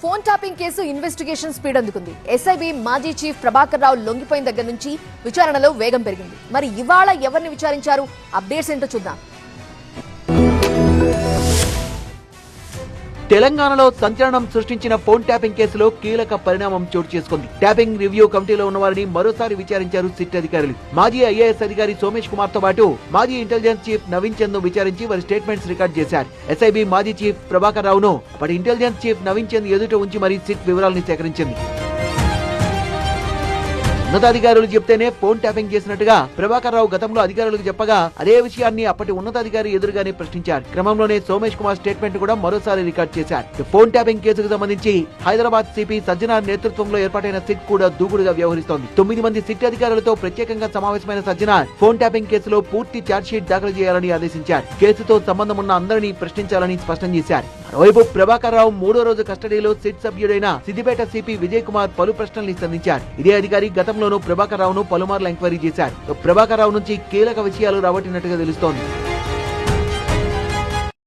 Phone tapping case investigation speed అందుకుంది. SIB మాజీ chief Prabhakar Rao లొంగిపోయిన దగ్గర నుంచి విచారణలో వేగం పెరిగింది. మరి ఇవాళ ఎవరిని విచారించారు? అప్డేట్స్ ఏంటో చూద్దాం. తెలంగాణలో సంచలనం సృష్టించిన ఫోన్ ట్యాపింగ్ కేసులో కీలక పరిణామం చోటు చేసుకుంది. ట్యాపింగ్ రివ్యూ కమిటీలో ఉన్న వారిని మరోసారి విచారించారు సిట్ అధికారులు. మాజీ ఐఏఎస్ అధికారి సోమేష్ కుమార్ తో పాటు మాజీ ఇంటెలిజెన్స్ చీఫ్ నవీన్ చంద్ ను విచారించి వారి స్టేట్మెంట్స్ రికార్డ్ చేశారు. ఎస్ఐబి మాజీ చీఫ్ ప్రభాకర్ రావును అప్పటి ఇంటెలిజెన్స్ చీఫ్ నవీన్ చంద్ ఎదుట ఉంచి మరీ సిట్ వివరాలను సేకరించింది. ఉన్నతాధికారులు చెప్తేనే ఫోన్ ట్యాపింగ్ చేసినట్టుగా ప్రభాకర్ రావు గతంలో అధికారులకు చెప్పగా అదే విషయాన్ని అప్పటి ఉన్నతాధికారి ఎదురుగానే ప్రశ్నించారు. క్రమంలోనే సోమేష్ కుమార్ స్టేట్మెంట్ కూడా మరోసారి రికార్డ్ చేశారు. ఫోన్ ట్యాపింగ్ కేసుకు సంబంధించి హైదరాబాద్ సిపి సజ్జనార్ నేతృత్వంలో ఏర్పాటైన సిట్ కూడా దూకుడుగా వ్యవహరిస్తోంది. 9 మంది సిట్ అధికారులతో ప్రత్యేకంగా సమావేశమైన సజ్జనార్ ఫోన్ ట్యాపింగ్ కేసులో పూర్తి ఛార్జ్షీట్ దాఖలు చేయాలని ఆదేశించారు. కేసుతో సంబంధం ఉన్న అందరినీ ప్రశ్నించాలని స్పష్టం చేశారు. మరోవైపు ప్రభాకర్ రావు 3వ రోజు కస్టడీలో సిట్ సభ్యుడైన సిద్దిపేట సిపి విజయ్ కుమార్ పలు ప్రశ్నల్ని సంధించారు. ఇదే అధికారి గతంలోనూ ప్రభాకర్ రావును పలుమార్లు ఎంక్వైరీ చేశారు. ప్రభాకర్ రావు నుంచి కీలక విషయాలు రాబట్టినట్టుగా తెలుస్తోంది.